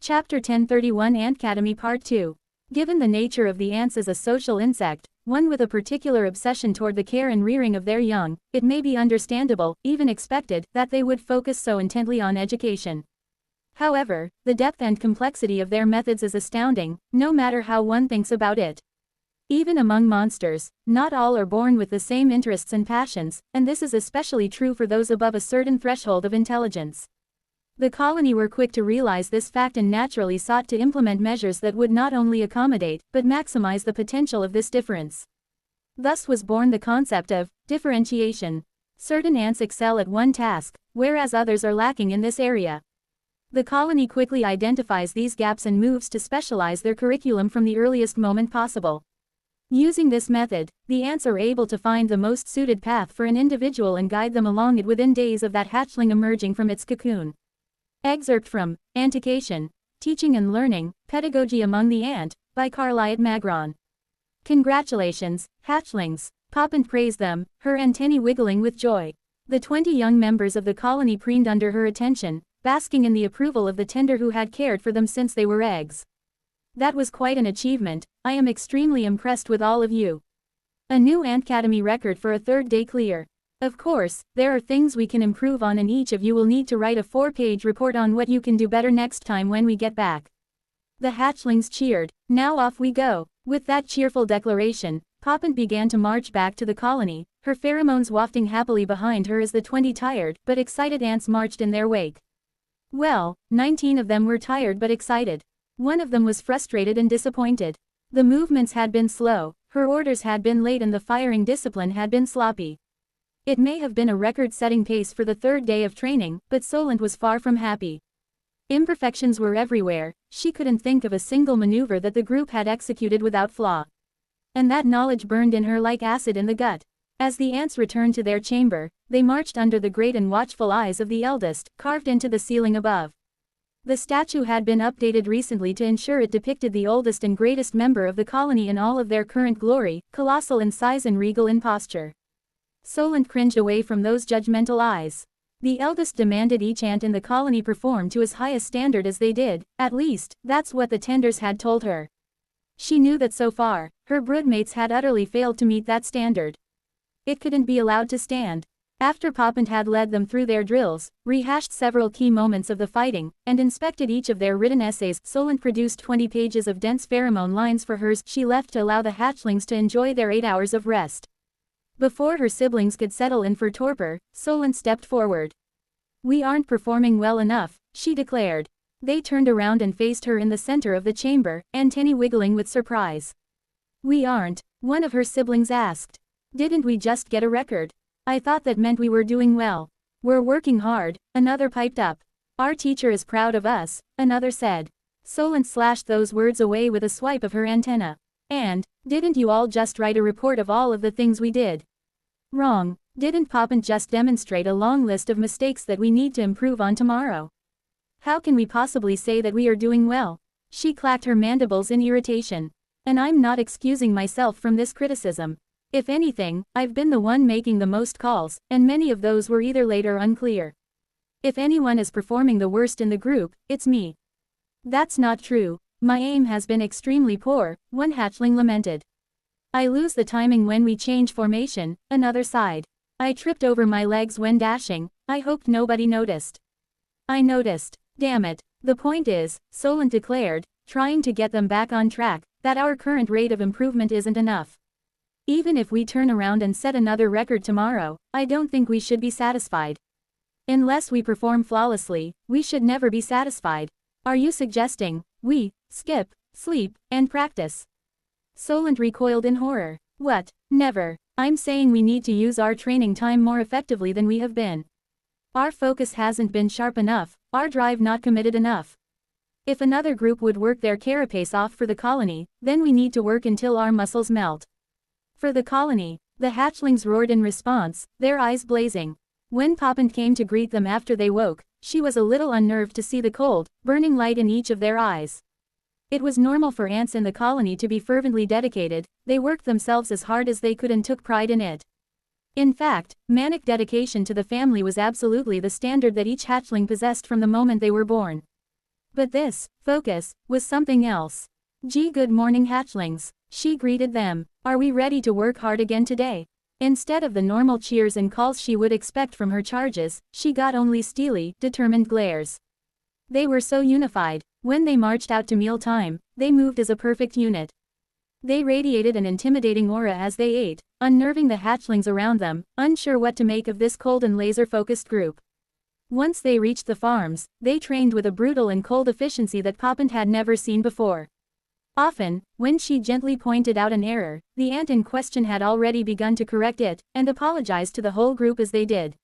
Chapter 1031 Antcatomy Part 2. Given the nature of the ants as a social insect, one with a particular obsession toward the care and rearing of their young, it may be understandable, even expected, that they would focus so intently on education. However, the depth and complexity of their methods is astounding, no matter how one thinks about it. Even among monsters, not all are born with the same interests and passions, and this is especially true for those above a certain threshold of intelligence. The colony were quick to realize this fact and naturally sought to implement measures that would not only accommodate, but maximize the potential of this difference. Thus was born the concept of differentiation. Certain ants excel at one task, whereas others are lacking in this area. The colony quickly identifies these gaps and moves to specialize their curriculum from the earliest moment possible. Using this method, the ants are able to find the most suited path for an individual and guide them along it within days of that hatchling emerging from its cocoon. Excerpt from Antication, Teaching and Learning, Pedagogy Among the Ant, by Carlyle Magron. Congratulations, hatchlings, Poppant praised them, her antennae wiggling with joy. The 20 young members of the colony preened under her attention, basking in the approval of the tender who had cared for them since they were eggs. That was quite an achievement. I am extremely impressed with all of you. A new Antcatomy record for a third day clear. Of course, there are things we can improve on and each of you will need to write a 4-page report on what you can do better next time when we get back. The hatchlings cheered. Now off we go. With that cheerful declaration, Poppant began to march back to the colony, her pheromones wafting happily behind her as the 20 tired but excited ants marched in their wake. Well, 19 of them were tired but excited. One of them was frustrated and disappointed. The movements had been slow, her orders had been late and the firing discipline had been sloppy. It may have been a record-setting pace for the third day of training, but Solent was far from happy. Imperfections were everywhere, she couldn't think of a single maneuver that the group had executed without flaw. And that knowledge burned in her like acid in the gut. As the ants returned to their chamber, they marched under the great and watchful eyes of the eldest, carved into the ceiling above. The statue had been updated recently to ensure it depicted the oldest and greatest member of the colony in all of their current glory, colossal in size and regal in posture. Solent cringed away from those judgmental eyes. The eldest demanded each ant in the colony perform to as high a standard as they did, at least, that's what the tenders had told her. She knew that so far, her broodmates had utterly failed to meet that standard. It couldn't be allowed to stand. After Poppant had led them through their drills, rehashed several key moments of the fighting, and inspected each of their written essays, Solent produced 20 pages of dense pheromone lines for hers she left to allow the hatchlings to enjoy their 8 hours of rest. Before her siblings could settle in for torpor, Solent stepped forward. "We aren't performing well enough," she declared. They turned around and faced her in the center of the chamber, antennae wiggling with surprise. "We aren't?" one of her siblings asked. "Didn't we just get a record? I thought that meant we were doing well." "We're working hard," another piped up. "Our teacher is proud of us," another said. Solent slashed those words away with a swipe of her antenna. "And, didn't you all just write a report of all of the things we did?" "Wrong. Didn't Poppant just demonstrate a long list of mistakes that we need to improve on tomorrow? How can we possibly say that we are doing well?" She clacked her mandibles in irritation. "And I'm not excusing myself from this criticism. If anything, I've been the one making the most calls, and many of those were either late or unclear. If anyone is performing the worst in the group, it's me." "That's not true. My aim has been extremely poor," one hatchling lamented. "I lose the timing when we change formation," another sighed. "I tripped over my legs when dashing, I hoped nobody noticed." "I noticed. Damn it. The point is," Solent declared, trying to get them back on track, "that our current rate of improvement isn't enough. Even if we turn around and set another record tomorrow, I don't think we should be satisfied. Unless we perform flawlessly, we should never be satisfied. Are you suggesting we skip, sleep, and practice?" Solent recoiled in horror. "What? Never. I'm saying we need to use our training time more effectively than we have been. Our focus hasn't been sharp enough, our drive not committed enough. If another group would work their carapace off for the colony, then we need to work until our muscles melt." "For the colony," the hatchlings roared in response, their eyes blazing. When Poppant came to greet them after they woke, she was a little unnerved to see the cold, burning light in each of their eyes. It was normal for ants in the colony to be fervently dedicated, they worked themselves as hard as they could and took pride in it. In fact, manic dedication to the family was absolutely the standard that each hatchling possessed from the moment they were born. But this, focus, was something else. "Gee, good morning, hatchlings," she greeted them. "Are we ready to work hard again today?" Instead of the normal cheers and calls she would expect from her charges, she got only steely, determined glares. They were so unified. When they marched out to mealtime, they moved as a perfect unit. They radiated an intimidating aura as they ate, unnerving the hatchlings around them, unsure what to make of this cold and laser-focused group. Once they reached the farms, they trained with a brutal and cold efficiency that Poppin had never seen before. Often, when she gently pointed out an error, the ant in question had already begun to correct it, and apologized to the whole group as they did.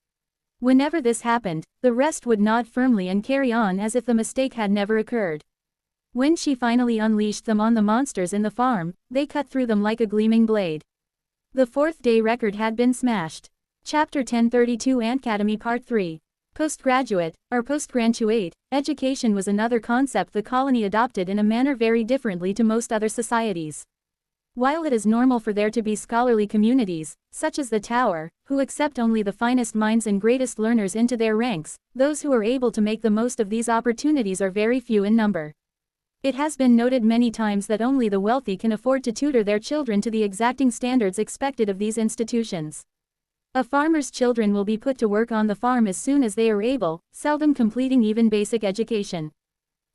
Whenever this happened, the rest would nod firmly and carry on as if the mistake had never occurred. When she finally unleashed them on the monsters in the farm, they cut through them like a gleaming blade. The fourth-day record had been smashed. Chapter 1032 Antacademy Part 3. Postgraduate, or postgraduate, education was another concept the colony adopted in a manner very differently to most other societies. While it is normal for there to be scholarly communities, such as the Tower, who accept only the finest minds and greatest learners into their ranks, those who are able to make the most of these opportunities are very few in number. It has been noted many times that only the wealthy can afford to tutor their children to the exacting standards expected of these institutions. A farmer's children will be put to work on the farm as soon as they are able, seldom completing even basic education.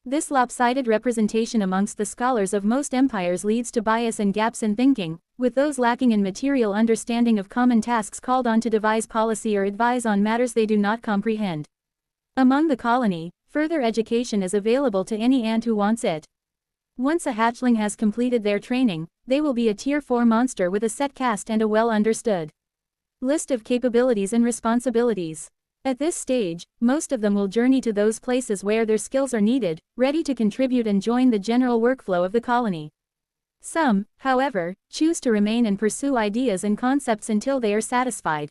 This lopsided representation amongst the scholars of most empires leads to bias and gaps in thinking, with those lacking in material understanding of common tasks called on to devise policy or advise on matters they do not comprehend. Among the colony, further education is available to any ant who wants it. Once a hatchling has completed their training, they will be a Tier 4 monster with a set caste and a well-understood list of capabilities and responsibilities. At this stage, most of them will journey to those places where their skills are needed, ready to contribute and join the general workflow of the colony. Some, however, choose to remain and pursue ideas and concepts until they are satisfied.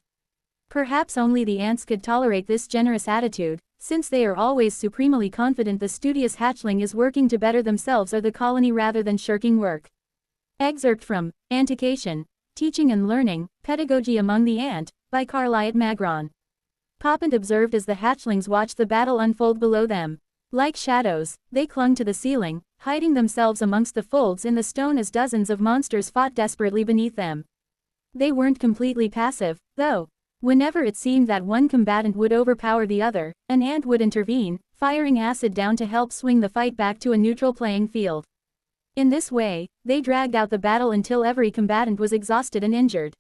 Perhaps only the ants could tolerate this generous attitude, since they are always supremely confident the studious hatchling is working to better themselves or the colony rather than shirking work. Excerpt from Antication, Teaching and Learning, Pedagogy Among the Ant, by Carlyle Magron. Poppin observed as the hatchlings watched the battle unfold below them. Like shadows, they clung to the ceiling, hiding themselves amongst the folds in the stone as dozens of monsters fought desperately beneath them. They weren't completely passive, though. Whenever it seemed that one combatant would overpower the other, an ant would intervene, firing acid down to help swing the fight back to a neutral playing field. In this way, they dragged out the battle until every combatant was exhausted and injured.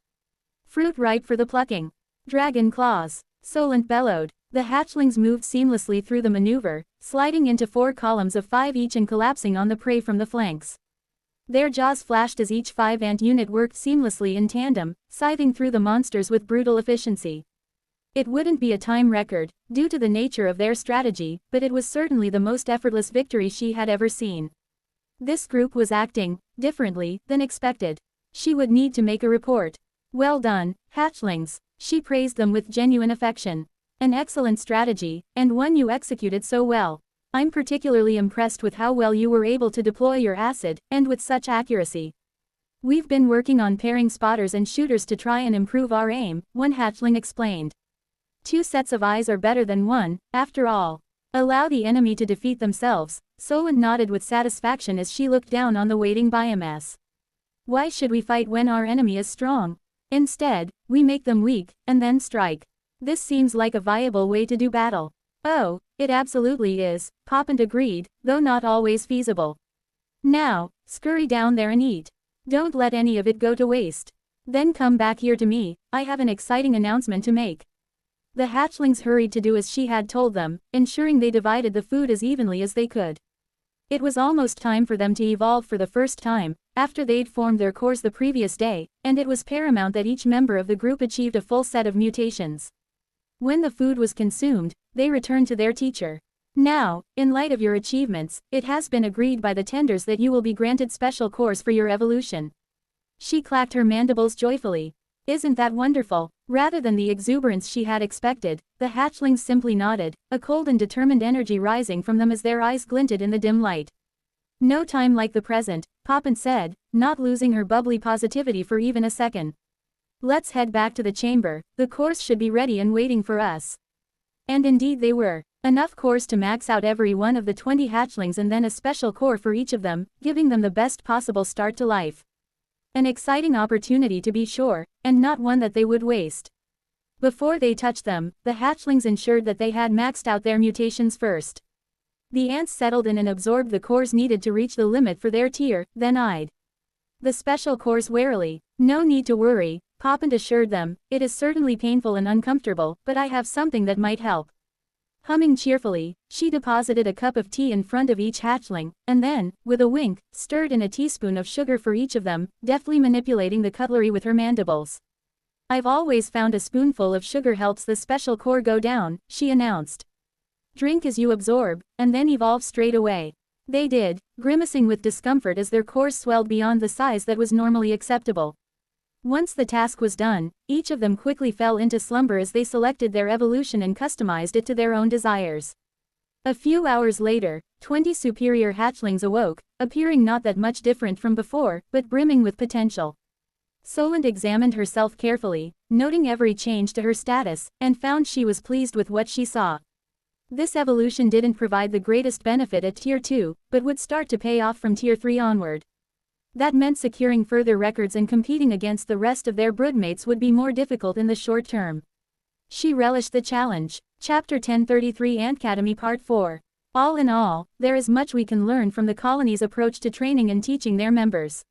Fruit ripe for the plucking. Dragon claws. Solent bellowed. The hatchlings moved seamlessly through the maneuver, sliding into 4 columns of 5 each and collapsing on the prey from the flanks. Their jaws flashed as each 5-ant unit worked seamlessly in tandem, scything through the monsters with brutal efficiency. It wouldn't be a time record, due to the nature of their strategy, but it was certainly the most effortless victory she had ever seen. This group was acting differently than expected. She would need to make a report. "Well done, hatchlings," she praised them with genuine affection. "An excellent strategy, and one you executed so well. I'm particularly impressed with how well you were able to deploy your acid, and with such accuracy. We've been working on pairing spotters and shooters to try and improve our aim," one hatchling explained. 2 sets of eyes are better than 1, after all. Allow the enemy to defeat themselves. Solent nodded with satisfaction as she looked down on the waiting biomass. "Why should we fight when our enemy is strong? Instead, we make them weak, and then strike. This seems like a viable way to do battle." "Oh, it absolutely is," Poppin agreed, though not always feasible. "Now, scurry down there and eat. Don't let any of it go to waste. Then come back here to me, I have an exciting announcement to make." The hatchlings hurried to do as she had told them, ensuring they divided the food as evenly as they could. It was almost time for them to evolve for the first time, after they'd formed their cores the previous day, and it was paramount that each member of the group achieved a full set of mutations. When the food was consumed, they returned to their teacher. "Now, in light of your achievements, it has been agreed by the tenders that you will be granted special cores for your evolution." She clacked her mandibles joyfully. "Isn't that wonderful?" Rather than the exuberance she had expected, the hatchlings simply nodded, a cold and determined energy rising from them as their eyes glinted in the dim light. "No time like the present," Poppin said, not losing her bubbly positivity for even a second. "Let's head back to the chamber, the cores should be ready and waiting for us." And indeed they were. Enough cores to max out every one of the 20 hatchlings and then a special core for each of them, giving them the best possible start to life. An exciting opportunity to be sure, and not one that they would waste. Before they touched them, the hatchlings ensured that they had maxed out their mutations first. The ants settled in and absorbed the cores needed to reach the limit for their tier, then eyed the special cores warily. "No need to worry," Poppant assured them, "it is certainly painful and uncomfortable, but I have something that might help." Humming cheerfully, she deposited a cup of tea in front of each hatchling, and then, with a wink, stirred in a teaspoon of sugar for each of them, deftly manipulating the cutlery with her mandibles. "I've always found a spoonful of sugar helps the special core go down," she announced. "Drink as you absorb, and then evolve straight away." They did, grimacing with discomfort as their cores swelled beyond the size that was normally acceptable. Once the task was done, each of them quickly fell into slumber as they selected their evolution and customized it to their own desires. A few hours later, 20 superior hatchlings awoke, appearing not that much different from before, but brimming with potential. Solent examined herself carefully, noting every change to her status, and found she was pleased with what she saw. This evolution didn't provide the greatest benefit at Tier 2, but would start to pay off from Tier 3 onward. That meant securing further records and competing against the rest of their broodmates would be more difficult in the short term. She relished the challenge. Chapter 1033 Antcademy Part 4. All in all, there is much we can learn from the colony's approach to training and teaching their members.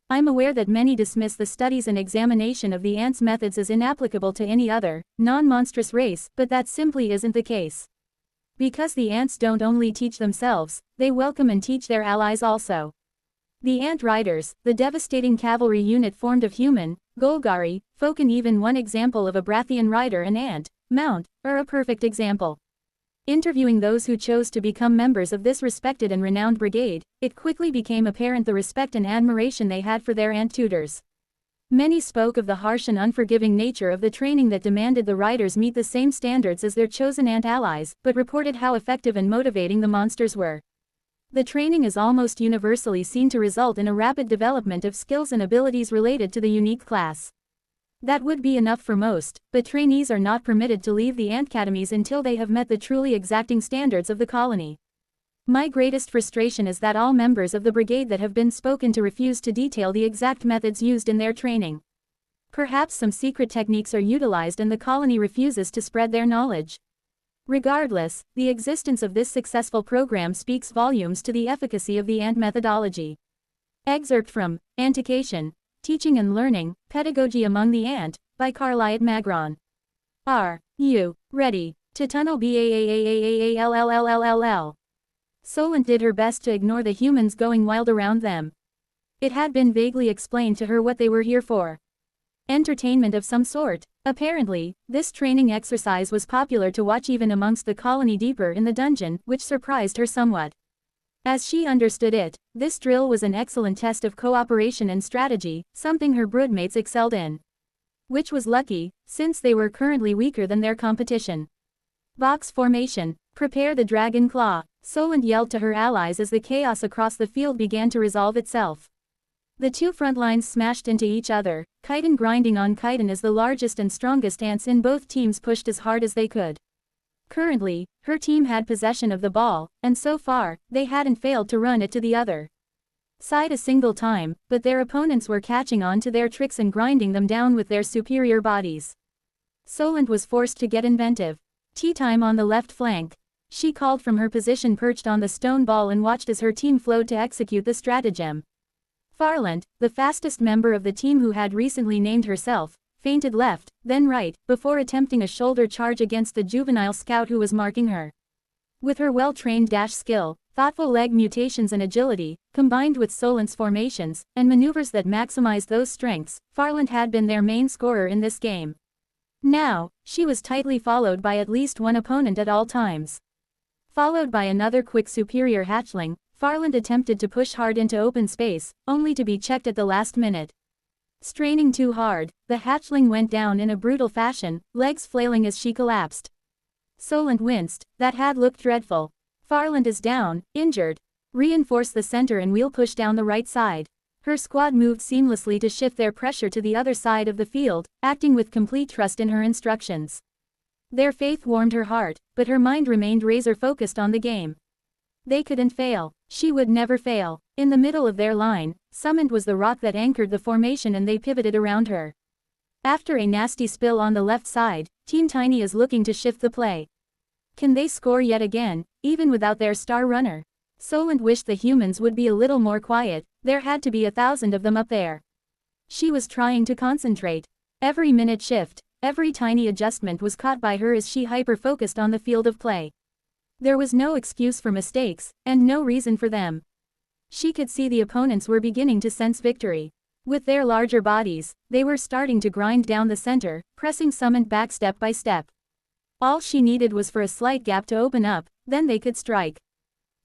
I'm aware that many dismiss the studies and examination of the ants' methods as inapplicable to any other, non-monstrous race, but that simply isn't the case. Because the ants don't only teach themselves, they welcome and teach their allies also. The Ant Riders, the devastating cavalry unit formed of human, Golgari, folk, and even one example of a Brathian rider and ant, mount, are a perfect example. Interviewing those who chose to become members of this respected and renowned brigade, it quickly became apparent the respect and admiration they had for their ant tutors. Many spoke of the harsh and unforgiving nature of the training that demanded the riders meet the same standards as their chosen ant allies, but reported how effective and motivating the monsters were. The training is almost universally seen to result in a rapid development of skills and abilities related to the unique class. That would be enough for most, but trainees are not permitted to leave the Antcademies until they have met the truly exacting standards of the colony. My greatest frustration is that all members of the brigade that have been spoken to refuse to detail the exact methods used in their training. Perhaps some secret techniques are utilized and the colony refuses to spread their knowledge. Regardless, the existence of this successful program speaks volumes to the efficacy of the ant methodology. Excerpt from Antication, Teaching and Learning, Pedagogy Among the Ant, by Carlisle Magron. Are you ready to tunnel BAAAAAALLLLL? Solent did her best to ignore the humans going wild around them. It had been vaguely explained to her what they were here for. Entertainment of some sort. Apparently, this training exercise was popular to watch even amongst the colony deeper in the dungeon, which surprised her somewhat. As she understood it, this drill was an excellent test of cooperation and strategy, something her broodmates excelled in. Which was lucky, since they were currently weaker than their competition. Box formation. Prepare the dragon claw. Solent yelled to her allies as the chaos across the field began to resolve itself. The two front lines smashed into each other, chitin grinding on chitin as the largest and strongest ants in both teams pushed as hard as they could. Currently, her team had possession of the ball, and so far, they hadn't failed to run it to the other side a single time, but their opponents were catching on to their tricks and grinding them down with their superior bodies. Solent was forced to get inventive. Tea time on the left flank. She called from her position perched on the stone ball and watched as her team flowed to execute the stratagem. Farland, the fastest member of the team who had recently named herself, feinted left, then right, before attempting a shoulder charge against the juvenile scout who was marking her. With her well-trained dash skill, thoughtful leg mutations and agility, combined with Solent's formations, and maneuvers that maximized those strengths, Farland had been their main scorer in this game. Now, she was tightly followed by at least one opponent at all times. Followed by another quick superior hatchling, Farland attempted to push hard into open space, only to be checked at the last minute. Straining too hard, the hatchling went down in a brutal fashion, legs flailing as she collapsed. Solent winced. That had looked dreadful. Farland is down, injured. Reinforce the center and we'll push down the right side. Her squad moved seamlessly to shift their pressure to the other side of the field, acting with complete trust in her instructions. Their faith warmed her heart, but her mind remained razor-focused on the game. They couldn't fail. She would never fail. In the middle of their line, Summit was the rock that anchored the formation and they pivoted around her. After a nasty spill on the left side, Team Tiny is looking to shift the play. Can they score yet again, even without their star runner? Solent wished the humans would be a little more quiet, there had to be 1,000 of them up there. She was trying to concentrate. Every minute shift, every tiny adjustment was caught by her as she hyper-focused on the field of play. There was no excuse for mistakes, and no reason for them. She could see the opponents were beginning to sense victory. With their larger bodies, they were starting to grind down the center, pressing Summit back step by step. All she needed was for a slight gap to open up, then they could strike.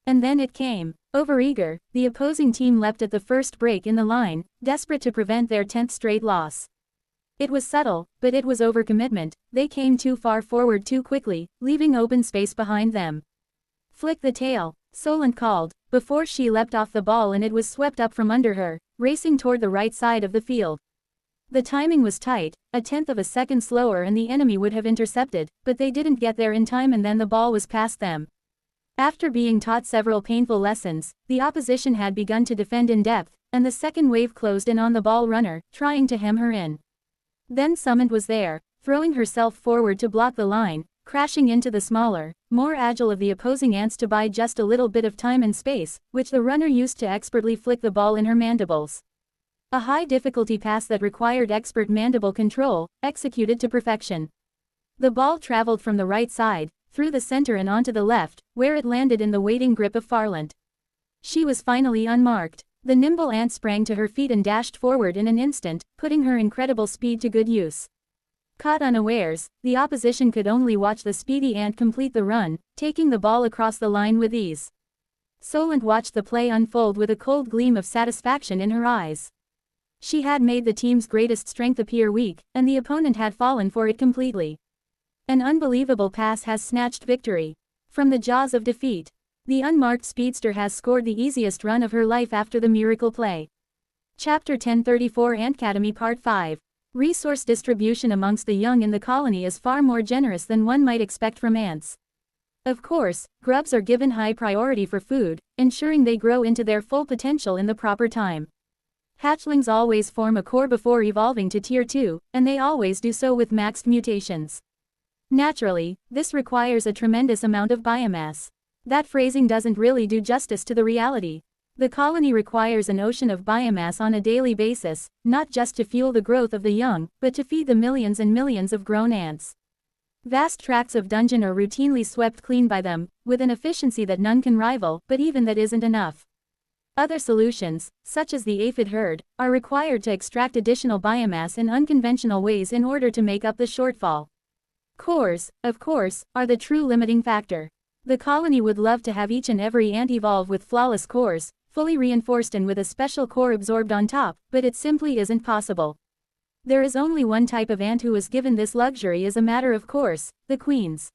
And then it came. Overeager, the opposing team leapt at the first break in the line, desperate to prevent their 10th straight loss. It was subtle, but it was overcommitment. They came too far forward too quickly, leaving open space behind them. Flick the tail, Solent called, before she leapt off the ball and it was swept up from under her, racing toward the right side of the field. The timing was tight, a tenth of a second slower and the enemy would have intercepted, but they didn't get there in time and then the ball was past them. After being taught several painful lessons, the opposition had begun to defend in depth, and the second wave closed in on the ball runner, trying to hem her in. Then Summit was there, throwing herself forward to block the line, crashing into the smaller, more agile of the opposing ants to buy just a little bit of time and space, which the runner used to expertly flick the ball in her mandibles. A high-difficulty pass that required expert mandible control, executed to perfection. The ball traveled from the right side, through the center and onto the left, where it landed in the waiting grip of Farlant. She was finally unmarked. The nimble ant sprang to her feet and dashed forward in an instant, putting her incredible speed to good use. Caught unawares, the opposition could only watch the speedy ant complete the run, taking the ball across the line with ease. Solent watched the play unfold with a cold gleam of satisfaction in her eyes. She had made the team's greatest strength appear weak, and the opponent had fallen for it completely. An unbelievable pass has snatched victory from the jaws of defeat. The unmarked speedster has scored the easiest run of her life after the miracle play. Chapter 1034 Antacademy Part 5. Resource distribution amongst the young in the colony is far more generous than one might expect from ants. Of course, grubs are given high priority for food, ensuring they grow into their full potential in the proper time. Hatchlings always form a core before evolving to Tier 2, and they always do so with maxed mutations. Naturally, this requires a tremendous amount of biomass. That phrasing doesn't really do justice to the reality. The colony requires an ocean of biomass on a daily basis, not just to fuel the growth of the young, but to feed the millions and millions of grown ants. Vast tracts of dungeon are routinely swept clean by them, with an efficiency that none can rival, but even that isn't enough. Other solutions, such as the aphid herd, are required to extract additional biomass in unconventional ways in order to make up the shortfall. Cores, of course, are the true limiting factor. The colony would love to have each and every ant evolve with flawless cores, fully reinforced and with a special core absorbed on top, but it simply isn't possible. There is only one type of ant who is given this luxury as a matter of course, the queens.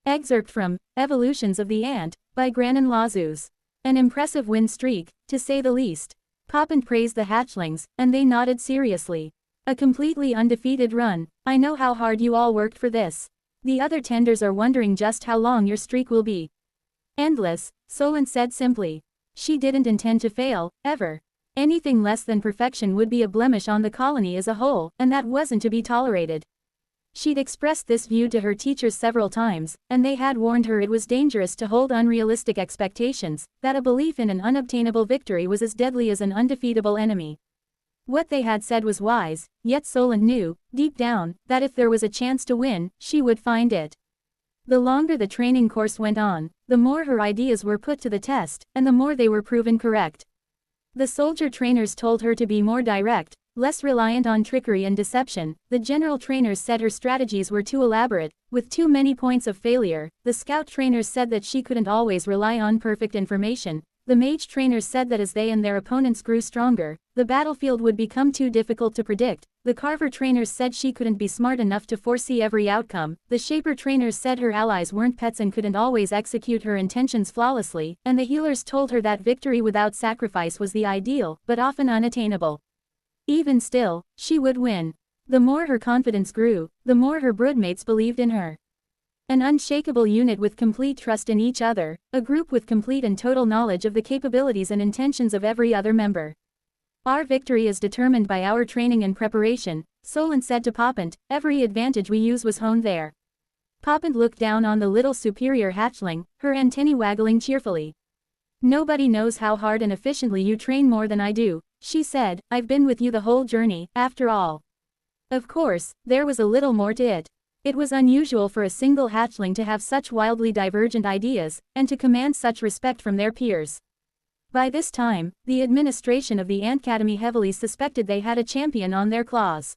Excerpt from Evolutions of the Ant, by Granin Lazus. An impressive win streak, to say the least. Poppin praised the hatchlings, and they nodded seriously. A completely undefeated run. I know how hard you all worked for this. The other tenders are wondering just how long your streak will be. Endless, Solent said simply. She didn't intend to fail, ever. Anything less than perfection would be a blemish on the colony as a whole, and that wasn't to be tolerated. She'd expressed this view to her teachers several times, and they had warned her it was dangerous to hold unrealistic expectations, that a belief in an unobtainable victory was as deadly as an undefeatable enemy. What they had said was wise, yet Solent knew, deep down, that if there was a chance to win, she would find it. The longer the training course went on, the more her ideas were put to the test, and the more they were proven correct. The soldier trainers told her to be more direct, less reliant on trickery and deception. The general trainers said her strategies were too elaborate, with too many points of failure. The scout trainers said that she couldn't always rely on perfect information. The mage trainers said that as they and their opponents grew stronger, the battlefield would become too difficult to predict. The carver trainers said she couldn't be smart enough to foresee every outcome. The shaper trainers said her allies weren't pets and couldn't always execute her intentions flawlessly, and the healers told her that victory without sacrifice was the ideal, but often unattainable. Even still, she would win. The more her confidence grew, the more her broodmates believed in her. An unshakable unit with complete trust in each other, a group with complete and total knowledge of the capabilities and intentions of every other member. Our victory is determined by our training and preparation, Solent said to Poppant. Every advantage we use was honed there. Poppant looked down on the little superior hatchling, her antennae waggling cheerfully. Nobody knows how hard and efficiently you train more than I do, she said. I've been with you the whole journey, after all. Of course, there was a little more to it. It was unusual for a single hatchling to have such wildly divergent ideas, and to command such respect from their peers. By this time, the administration of the Antacademy heavily suspected they had a champion on their claws.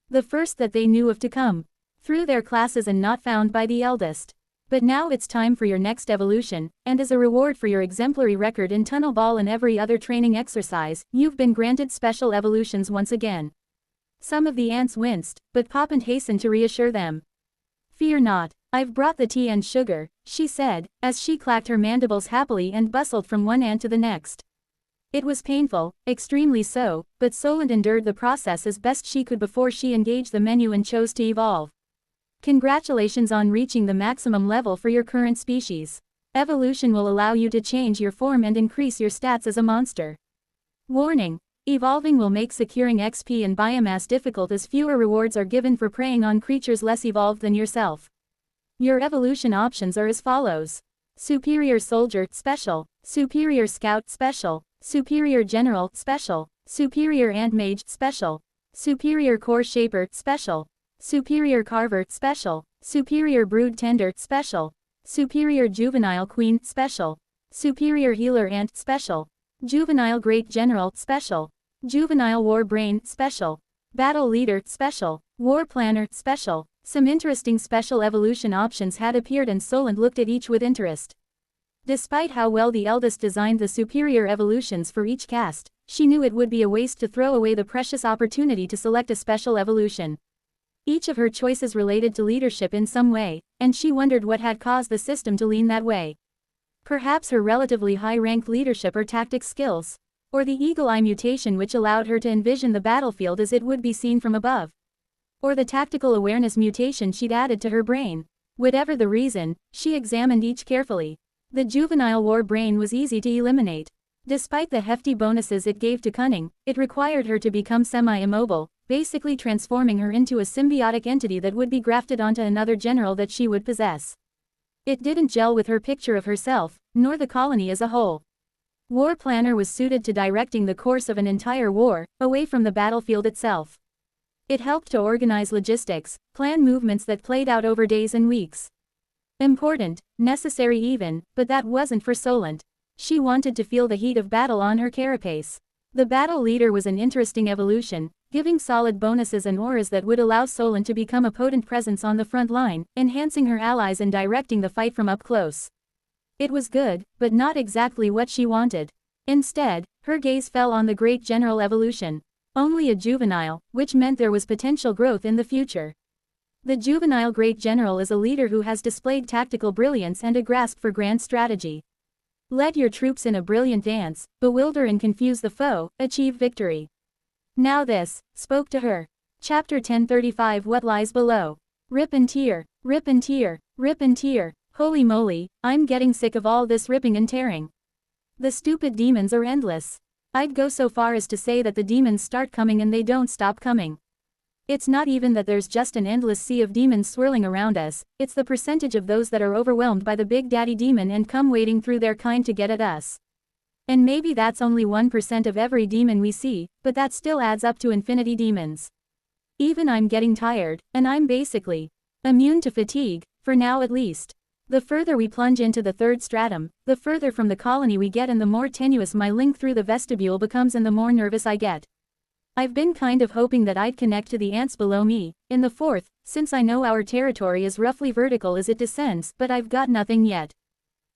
The first that they knew of to come. Through their classes and not found by the eldest. But now it's time for your next evolution, and as a reward for your exemplary record in tunnel ball and every other training exercise, you've been granted special evolutions once again. Some of the ants winced, but Poppant hastened to reassure them. Fear not, I've brought the tea and sugar, she said, as she clacked her mandibles happily and bustled from one ant to the next. It was painful, extremely so, but Solent endured the process as best she could before she engaged the menu and chose to evolve. Congratulations on reaching the maximum level for your current species. Evolution will allow you to change your form and increase your stats as a monster. Warning. Evolving will make securing XP and biomass difficult as fewer rewards are given for preying on creatures less evolved than yourself. Your evolution options are as follows. Superior Soldier, Special. Superior Scout, Special. Superior General, Special. Superior Ant Mage, Special. Superior Core Shaper, Special. Superior Carver, Special. Superior Brood Tender, Special. Superior Juvenile Queen, Special. Superior Healer Ant, Special. Juvenile Great General, Special. Juvenile War Brain, Special. Battle Leader, Special. War Planner, Special. Some interesting special evolution options had appeared and Solent looked at each with interest. Despite how well the eldest designed the superior evolutions for each caste, she knew it would be a waste to throw away the precious opportunity to select a special evolution. Each of her choices related to leadership in some way, and she wondered what had caused the system to lean that way. Perhaps her relatively high-ranked leadership or tactics skills. Or the eagle eye mutation which allowed her to envision the battlefield as it would be seen from above. Or the tactical awareness mutation she'd added to her brain. Whatever the reason, she examined each carefully. The juvenile war brain was easy to eliminate. Despite the hefty bonuses it gave to cunning, it required her to become semi-immobile, basically transforming her into a symbiotic entity that would be grafted onto another general that she would possess. It didn't gel with her picture of herself, nor the colony as a whole. War Planner was suited to directing the course of an entire war, away from the battlefield itself. It helped to organize logistics, plan movements that played out over days and weeks. Important, necessary even, but that wasn't for Solent. She wanted to feel the heat of battle on her carapace. The battle leader was an interesting evolution, giving solid bonuses and auras that would allow Solent to become a potent presence on the front line, enhancing her allies and directing the fight from up close. It was good, but not exactly what she wanted. Instead, her gaze fell on the Great General evolution. Only a juvenile, which meant there was potential growth in the future. The juvenile Great General is a leader who has displayed tactical brilliance and a grasp for grand strategy. Lead your troops in a brilliant dance, bewilder and confuse the foe, achieve victory. Now this spoke to her. Chapter 1035 What Lies Below. Rip and tear, rip and tear, rip and tear. Holy moly, I'm getting sick of all this ripping and tearing. The stupid demons are endless. I'd go so far as to say that the demons start coming and they don't stop coming. It's not even that there's just an endless sea of demons swirling around us, it's the percentage of those that are overwhelmed by the big daddy demon and come wading through their kind to get at us. And maybe that's only 1% of every demon we see, but that still adds up to infinity demons. Even I'm getting tired, and I'm basically immune to fatigue, for now at least. The further we plunge into the third stratum, the further from the colony we get and the more tenuous my link through the vestibule becomes and the more nervous I get. I've been kind of hoping that I'd connect to the ants below me, in the fourth, since I know our territory is roughly vertical as it descends, but I've got nothing yet.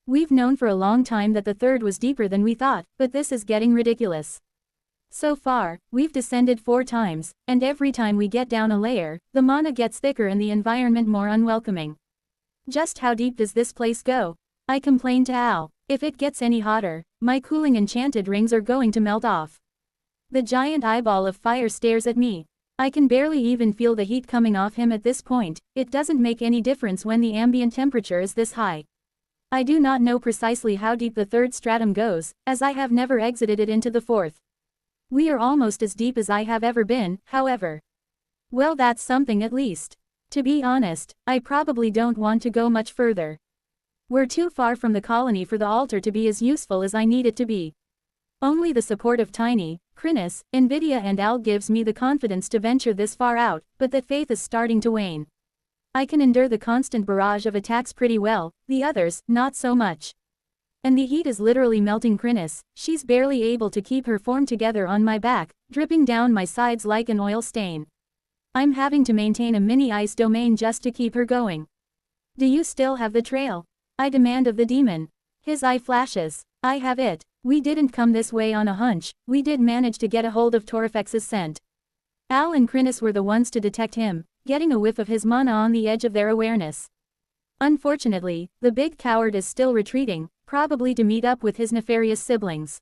We've known for a long time that the third was deeper than we thought, but this is getting ridiculous. So far, we've descended 4 times, and every time we get down a layer, the mana gets thicker and the environment more unwelcoming. Just how deep does this place go? I complained to Al. If it gets any hotter, my cooling enchanted rings are going to melt off. The giant eyeball of fire stares at me. I can barely even feel the heat coming off him at this point. It doesn't make any difference when the ambient temperature is this high. I do not know precisely how deep the third stratum goes, as I have never exited it into the fourth. We are almost as deep as I have ever been, however. Well, that's something at least. To be honest, I probably don't want to go much further. We're too far from the colony for the altar to be as useful as I need it to be. Only the support of Tiny, Chrysalis, Nvidia and Al gives me the confidence to venture this far out, but that faith is starting to wane. I can endure the constant barrage of attacks pretty well, the others, not so much. And the heat is literally melting Chrysalis. She's barely able to keep her form together on my back, dripping down my sides like an oil stain. I'm having to maintain a mini ice domain just to keep her going. Do you still have the trail? I demand of the demon. His eye flashes. I have it. We didn't come this way on a hunch, we did manage to get a hold of Torifex's scent. Al and Chrysalis were the ones to detect him, getting a whiff of his mana on the edge of their awareness. Unfortunately, the big coward is still retreating, probably to meet up with his nefarious siblings.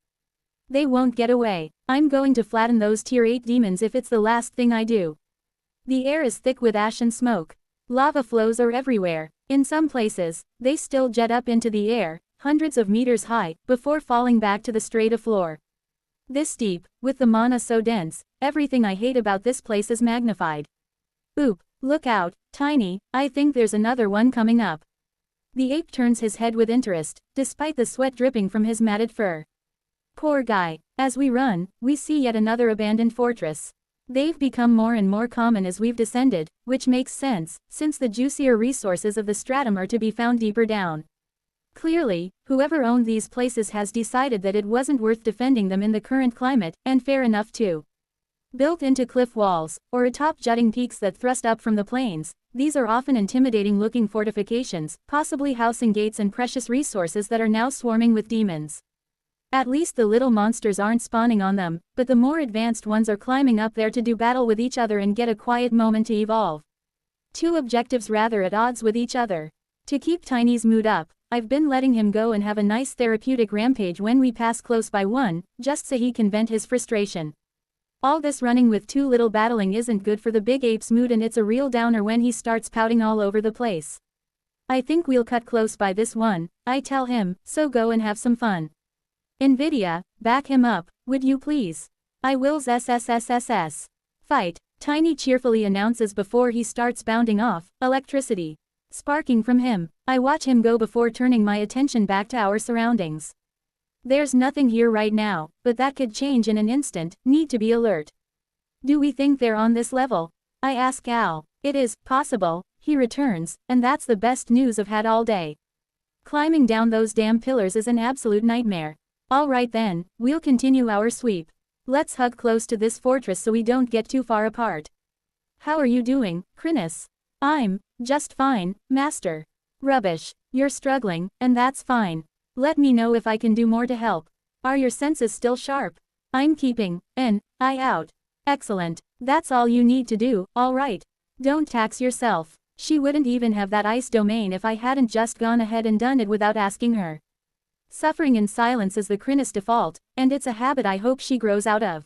They won't get away. I'm going to flatten those tier 8 demons if it's the last thing I do. The air is thick with ash and smoke. Lava flows are everywhere. In some places, they still jet up into the air, hundreds of meters high, before falling back to the strata floor. This deep, with the mana so dense, everything I hate about this place is magnified. Oop, look out, Tiny, I think there's another one coming up. The ape turns his head with interest, despite the sweat dripping from his matted fur. Poor guy. As we run, we see yet another abandoned fortress. They've become more and more common as we've descended, which makes sense, since the juicier resources of the stratum are to be found deeper down. Clearly, whoever owned these places has decided that it wasn't worth defending them in the current climate, and fair enough too. Built into cliff walls, or atop jutting peaks that thrust up from the plains, these are often intimidating-looking fortifications, possibly housing gates and precious resources that are now swarming with demons. At least the little monsters aren't spawning on them, but the more advanced ones are climbing up there to do battle with each other and get a quiet moment to evolve. Two objectives rather at odds with each other. To keep Tiny's mood up, I've been letting him go and have a nice therapeutic rampage when we pass close by one, just so he can vent his frustration. All this running with too little battling isn't good for the big ape's mood, and it's a real downer when he starts pouting all over the place. I think we'll cut close by this one, I tell him, so go and have some fun. Nvidia, back him up, would you please? I wills SSSSS. Fight, Tiny cheerfully announces before he starts bounding off, electricity sparking from him. I watch him go before turning my attention back to our surroundings. There's nothing here right now, but that could change in an instant, need to be alert. Do we think they're on this level? I ask Al. It is possible, he returns, and that's the best news I've had all day. Climbing down those damn pillars is an absolute nightmare. Alright then, we'll continue our sweep. Let's hug close to this fortress so we don't get too far apart. How are you doing, Chrysalis? I'm just fine, Master. Rubbish. You're struggling, and that's fine. Let me know if I can do more to help. Are your senses still sharp? I'm keeping an eye out. Excellent. That's all you need to do, alright. Don't tax yourself. She wouldn't even have that ice domain if I hadn't just gone ahead and done it without asking her. Suffering in silence is the Chrysalis default, and it's a habit I hope she grows out of.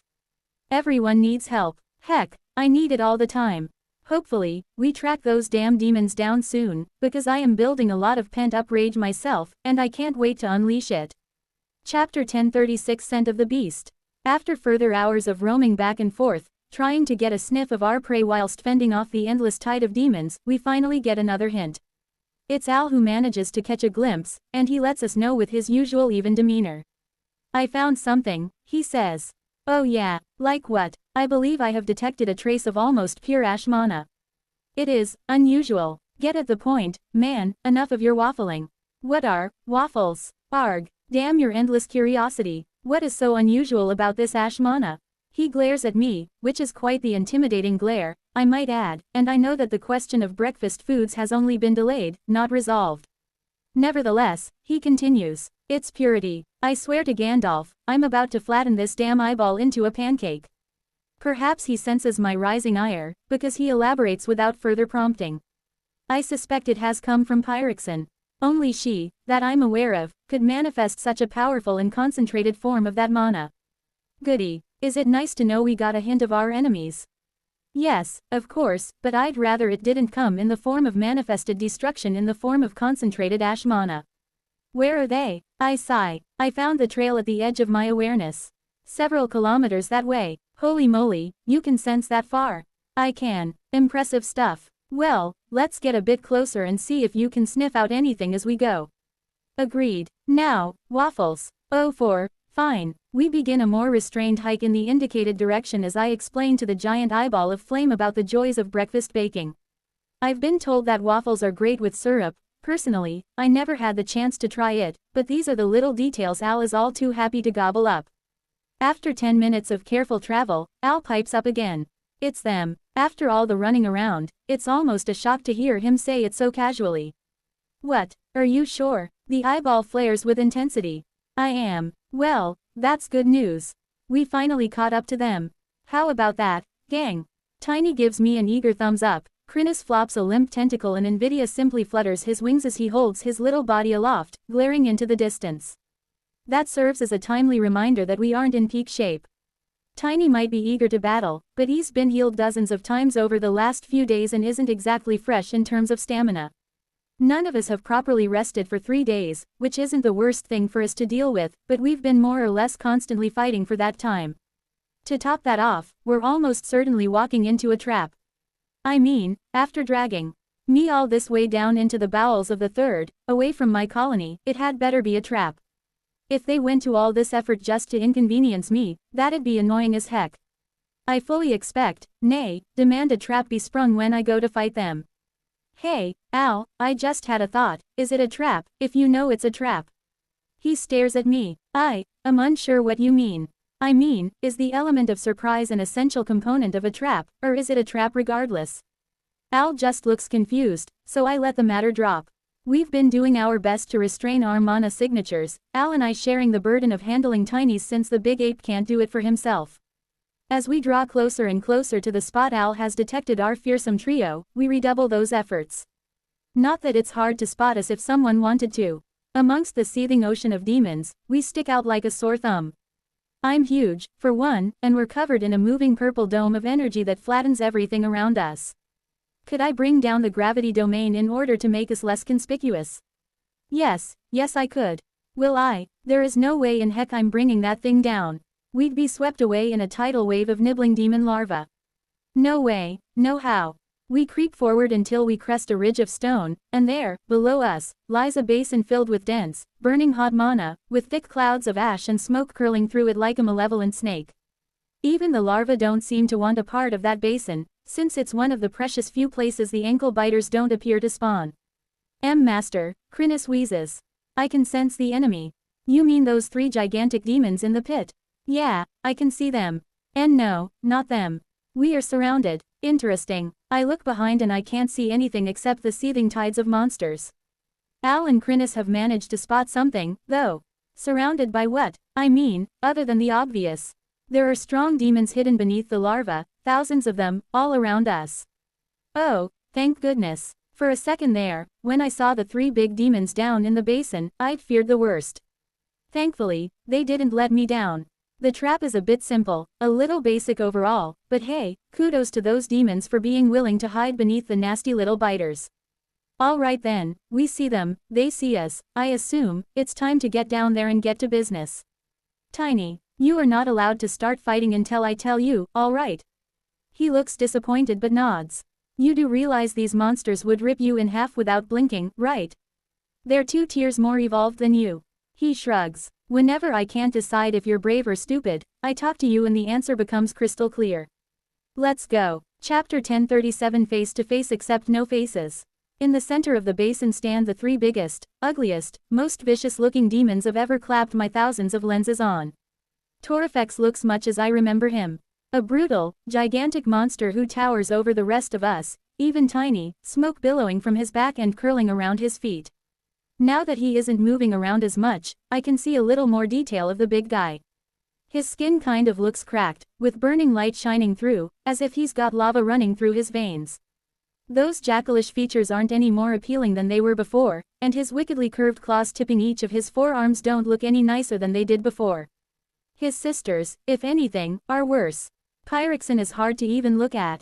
Everyone needs help. Heck, I need it all the time. Hopefully, we track those damn demons down soon, because I am building a lot of pent-up rage myself, and I can't wait to unleash it. Chapter 1036 Scent of the Beast. After further hours of roaming back and forth, trying to get a sniff of our prey whilst fending off the endless tide of demons, we finally get another hint. It's Al who manages to catch a glimpse, and he lets us know with his usual even demeanor. I found something, he says. Oh yeah, like what? I believe I have detected a trace of almost pure ash mana. It is unusual. Get at the point, man, enough of your waffling. What are waffles? Arg, damn your endless curiosity. What is so unusual about this ash mana? He glares at me, which is quite the intimidating glare, I might add, and I know that the question of breakfast foods has only been delayed, not resolved. Nevertheless, he continues, it's purity. I swear to Gandalf, I'm about to flatten this damn eyeball into a pancake. Perhaps he senses my rising ire, because he elaborates without further prompting. I suspect it has come from Pyroxene. Only she, that I'm aware of, could manifest such a powerful and concentrated form of that mana. Goody. Is it nice to know we got a hint of our enemies? Yes, of course, but I'd rather it didn't come in the form of manifested destruction in the form of concentrated ash mana. Where are they? I sigh. I found the trail at the edge of my awareness. Several kilometers that way. Holy moly, you can sense that far. I can. Impressive stuff. Well, let's get a bit closer and see if you can sniff out anything as we go. Agreed. Now, Waffles. Oh, fine. We begin a more restrained hike in the indicated direction as I explain to the giant eyeball of flame about the joys of breakfast baking. I've been told that waffles are great with syrup. Personally, I never had the chance to try it, but these are the little details Al is all too happy to gobble up. After 10 minutes of careful travel, Al pipes up again. It's them. After all the running around, it's almost a shock to hear him say it so casually. What? Are you sure? The eyeball flares with intensity. I am. Well, that's good news. We finally caught up to them. How about that, gang? Tiny gives me an eager thumbs up. Chrysalis flops a limp tentacle and Nvidia simply flutters his wings as he holds his little body aloft, glaring into the distance. That serves as a timely reminder that we aren't in peak shape. Tiny might be eager to battle, but he's been healed dozens of times over the last few days and isn't exactly fresh in terms of stamina. None of us have properly rested for 3 days, which isn't the worst thing for us to deal with, but we've been more or less constantly fighting for that time. To top that off, we're almost certainly walking into a trap. I mean, after dragging me all this way down into the bowels of the third, away from my colony, it had better be a trap. If they went to all this effort just to inconvenience me, that'd be annoying as heck. I fully expect, nay, demand a trap be sprung when I go to fight them. Hey, Al, I just had a thought. Is it a trap, if you know it's a trap? He stares at me. I'm unsure what you mean. I mean, is the element of surprise an essential component of a trap, or is it a trap regardless? Al just looks confused, so I let the matter drop. We've been doing our best to restrain our mana signatures, Al and I sharing the burden of handling tinies since the big ape can't do it for himself. As we draw closer and closer to the spot Al has detected our fearsome trio, we redouble those efforts. Not that it's hard to spot us if someone wanted to. Amongst the seething ocean of demons, we stick out like a sore thumb. I'm huge, for one, and we're covered in a moving purple dome of energy that flattens everything around us. Could I bring down the gravity domain in order to make us less conspicuous? Yes I could. Will I? There is no way in heck I'm bringing that thing down. We'd be swept away in a tidal wave of nibbling demon larvae. No way, no how. We creep forward until we crest a ridge of stone, and there, below us, lies a basin filled with dense, burning hot mana, with thick clouds of ash and smoke curling through it like a malevolent snake. Even the larvae don't seem to want a part of that basin, since it's one of the precious few places the ankle biters don't appear to spawn. Master, Chrysalis wheezes. I can sense the enemy. You mean those 3 gigantic demons in the pit? Yeah, I can see them. And no, not them. We are surrounded. Interesting. I look behind and I can't see anything except the seething tides of monsters. Al and Chrysalis have managed to spot something, though. Surrounded by what? I mean, other than the obvious. There are strong demons hidden beneath the larvae, thousands of them, all around us. Oh, thank goodness. For a second there, when I saw the 3 big demons down in the basin, I'd feared the worst. Thankfully, they didn't let me down. The trap is a bit simple, a little basic overall, but hey, kudos to those demons for being willing to hide beneath the nasty little biters. Alright then, we see them, they see us, I assume, it's time to get down there and get to business. Tiny, you are not allowed to start fighting until I tell you, alright? He looks disappointed but nods. You do realize these monsters would rip you in half without blinking, right? They're 2 tiers more evolved than you. He shrugs. Whenever I can't decide if you're brave or stupid, I talk to you and the answer becomes crystal clear. Let's go. Chapter 1037 Face to Face except no faces. In the center of the basin stand the 3 biggest, ugliest, most vicious-looking demons I've ever clapped my thousands of lenses on. Torifex looks much as I remember him. A brutal, gigantic monster who towers over the rest of us, even tiny, smoke billowing from his back and curling around his feet. Now that he isn't moving around as much, I can see a little more detail of the big guy. His skin kind of looks cracked, with burning light shining through, as if he's got lava running through his veins. Those jackalish features aren't any more appealing than they were before, and his wickedly curved claws tipping each of his 4 arms don't look any nicer than they did before. His sisters, if anything, are worse. Pyroxene is hard to even look at.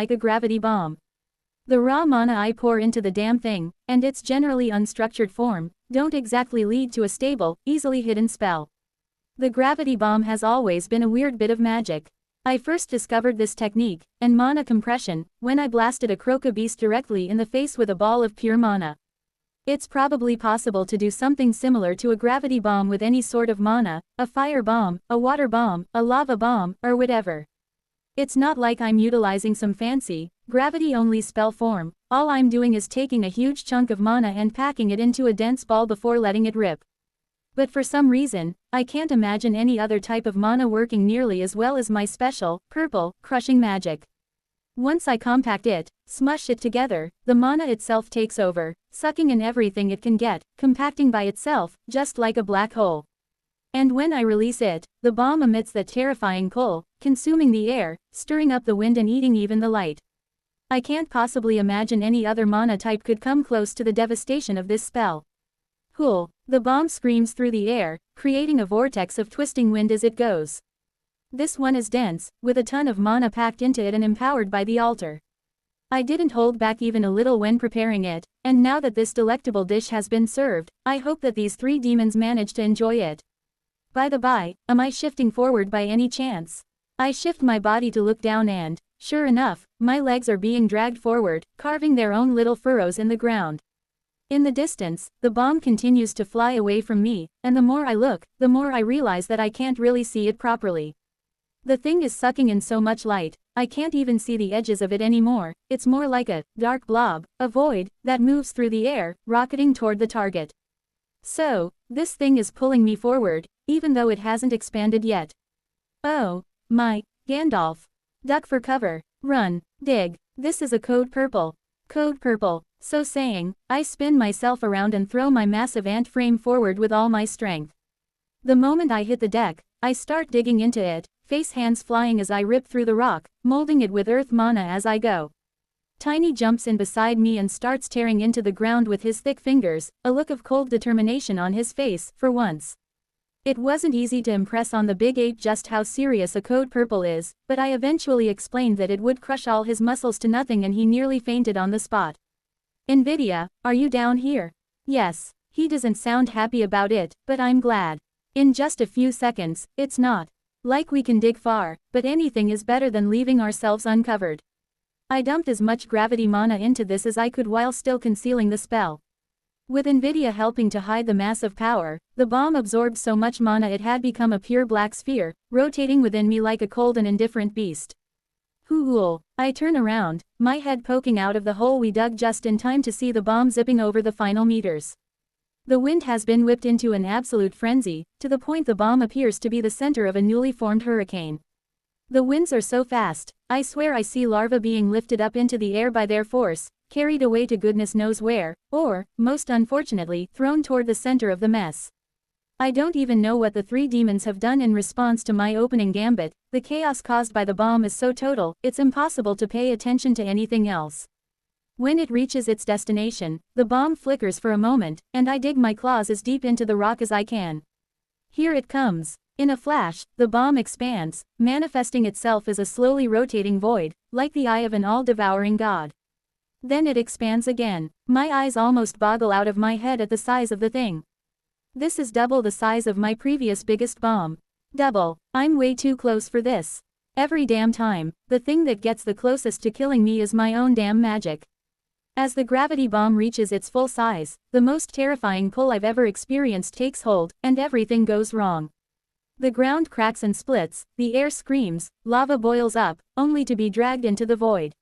like a gravity bomb. The raw mana I pour into the damn thing, and its generally unstructured form, don't exactly lead to a stable, easily hidden spell. The gravity bomb has always been a weird bit of magic. I first discovered this technique, and mana compression, when I blasted a Croca beast directly in the face with a ball of pure mana. It's probably possible to do something similar to a gravity bomb with any sort of mana, a fire bomb, a water bomb, a lava bomb, or whatever. It's not like I'm utilizing some fancy, gravity-only spell form. All I'm doing is taking a huge chunk of mana and packing it into a dense ball before letting it rip. But for some reason, I can't imagine any other type of mana working nearly as well as my special, purple, crushing magic. Once I compact it, smush it together, the mana itself takes over, sucking in everything it can get, compacting by itself, just like a black hole. And when I release it, the bomb emits that terrifying pull, consuming the air, stirring up the wind and eating even the light. I can't possibly imagine any other mana type could come close to the devastation of this spell. Hool! The bomb screams through the air, creating a vortex of twisting wind as it goes. This one is dense, with a ton of mana packed into it and empowered by the altar. I didn't hold back even a little when preparing it, and now that this delectable dish has been served, I hope that these three demons manage to enjoy it. By the by, am I shifting forward by any chance? I shift my body to look down and, sure enough, my legs are being dragged forward, carving their own little furrows in the ground. In the distance, the bomb continues to fly away from me, and the more I look, the more I realize that I can't really see it properly. The thing is sucking in so much light, I can't even see the edges of it anymore. It's more like a dark blob, a void, that moves through the air, rocketing toward the target. So, this thing is pulling me forward, even though it hasn't expanded yet. Oh, my, Gandalf. Duck for cover, run, dig, this is a code purple. Code purple. So saying, I spin myself around and throw my massive ant frame forward with all my strength. The moment I hit the deck, I start digging into it, face hands flying as I rip through the rock, molding it with earth mana as I go. Tiny jumps in beside me and starts tearing into the ground with his thick fingers, a look of cold determination on his face, for once. It wasn't easy to impress on the big ape just how serious a code purple is, but I eventually explained that it would crush all his muscles to nothing and he nearly fainted on the spot. "NVIDIA, are you down here?" "Yes." He doesn't sound happy about it, but I'm glad. In just a few seconds, it's not like we can dig far, but anything is better than leaving ourselves uncovered. I dumped as much gravity mana into this as I could while still concealing the spell. With NVIDIA helping to hide the massive power, the bomb absorbed so much mana it had become a pure black sphere, rotating within me like a cold and indifferent beast. Hoo-hool. I turn around, my head poking out of the hole we dug just in time to see the bomb zipping over the final meters. The wind has been whipped into an absolute frenzy, to the point the bomb appears to be the center of a newly formed hurricane. The winds are so fast, I swear I see larvae being lifted up into the air by their force, carried away to goodness knows where, or, most unfortunately, thrown toward the center of the mess. I don't even know what the three demons have done in response to my opening gambit. The chaos caused by the bomb is so total, it's impossible to pay attention to anything else. When it reaches its destination, the bomb flickers for a moment, and I dig my claws as deep into the rock as I can. Here it comes. In a flash, the bomb expands, manifesting itself as a slowly rotating void, like the eye of an all-devouring god. Then it expands again. My eyes almost boggle out of my head at the size of the thing. This is double the size of my previous biggest bomb. Double. I'm way too close for this. Every damn time, the thing that gets the closest to killing me is my own damn magic. As the gravity bomb reaches its full size, the most terrifying pull I've ever experienced takes hold, and everything goes wrong. The ground cracks and splits, the air screams, lava boils up, only to be dragged into the void.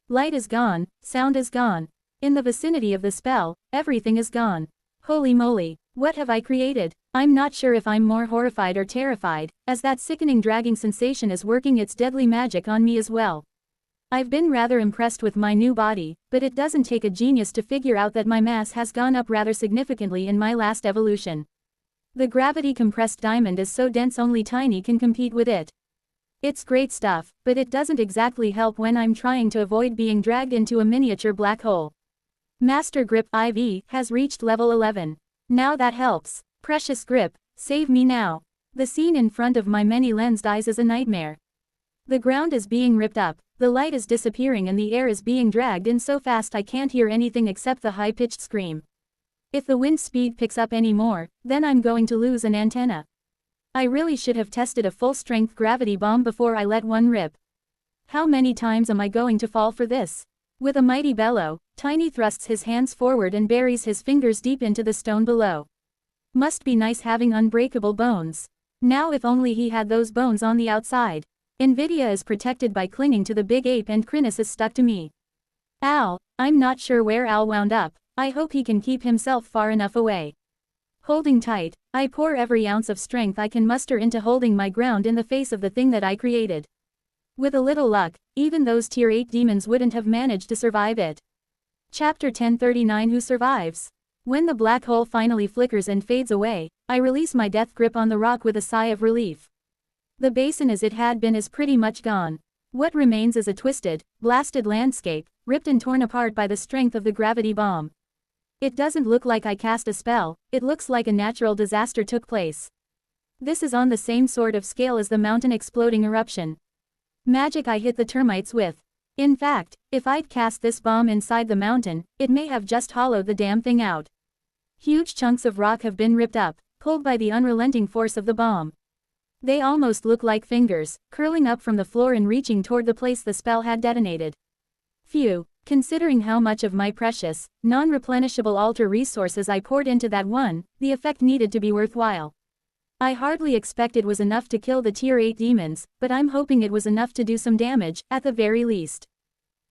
Light is gone, sound is gone. In the vicinity of the spell, everything is gone. Holy moly, what have I created? I'm not sure if I'm more horrified or terrified, as that sickening dragging sensation is working its deadly magic on me as well. I've been rather impressed with my new body, but it doesn't take a genius to figure out that my mass has gone up rather significantly in my last evolution. The gravity-compressed diamond is so dense only Tiny can compete with it. It's great stuff, but it doesn't exactly help when I'm trying to avoid being dragged into a miniature black hole. Master Grip IV has reached level 11. Now that helps. Precious grip, save me now. The scene in front of my many-lensed eyes is a nightmare. The ground is being ripped up, The light is disappearing and the air is being dragged in so fast I can't hear anything except the high-pitched scream. If the wind speed picks up any more, then I'm going to lose an antenna. I really should have tested a full-strength gravity bomb before I let one rip. How many times am I going to fall for this? With a mighty bellow, Tiny thrusts his hands forward and buries his fingers deep into the stone below. Must be nice having unbreakable bones. Now if only he had those bones on the outside. Nvidia is protected by clinging to the big ape and Chrysalis is stuck to me. Al, I'm not sure where Al wound up. I hope he can keep himself far enough away. Holding tight, I pour every ounce of strength I can muster into holding my ground in the face of the thing that I created. With a little luck, even those tier 8 demons wouldn't have managed to survive it. Chapter 1039 Who Survives? When the black hole finally flickers and fades away, I release my death grip on the rock with a sigh of relief. The basin as it had been is pretty much gone. What remains is a twisted, blasted landscape, ripped and torn apart by the strength of the gravity bomb. It doesn't look like I cast a spell, it looks like a natural disaster took place. This is on the same sort of scale as the mountain exploding eruption. Magic I hit the termites with. In fact, if I'd cast this bomb inside the mountain, it may have just hollowed the damn thing out. Huge chunks of rock have been ripped up, pulled by the unrelenting force of the bomb. They almost look like fingers, curling up from the floor and reaching toward the place the spell had detonated. Phew, considering how much of my precious, non-replenishable altar resources I poured into that one, the effect needed to be worthwhile. I hardly expect it was enough to kill the tier 8 demons, but I'm hoping it was enough to do some damage, at the very least.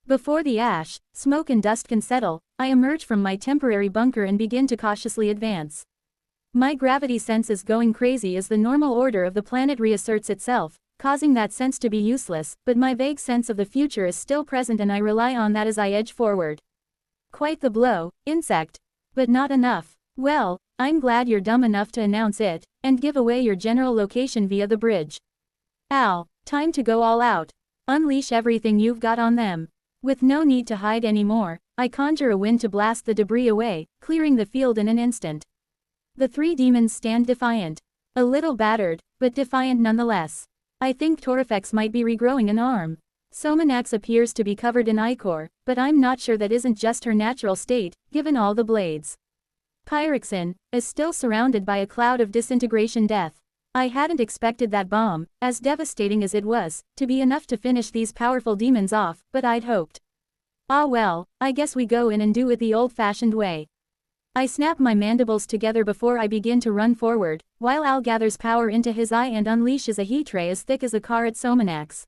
Before the ash, smoke and dust can settle, I emerge from my temporary bunker and begin to cautiously advance. My gravity sense is going crazy as the normal order of the planet reasserts itself, causing that sense to be useless, but my vague sense of the future is still present and I rely on that as I edge forward. Quite the blow, insect. But not enough. Well, I'm glad you're dumb enough to announce it, and give away your general location via the bridge. Al, time to go all out. Unleash everything you've got on them. With no need to hide anymore, I conjure a wind to blast the debris away, clearing the field in an instant. The 3 demons stand defiant. A little battered, but defiant nonetheless. I think Torifex might be regrowing an arm. Somanax appears to be covered in ichor, but I'm not sure that isn't just her natural state, given all the blades. Pyroxene is still surrounded by a cloud of disintegration death. I hadn't expected that bomb, as devastating as it was, to be enough to finish these powerful demons off, but I'd hoped. Ah well, I guess we go in and do it the old-fashioned way. I snap my mandibles together before I begin to run forward, while Al gathers power into his eye and unleashes a heat ray as thick as a car at Somanax.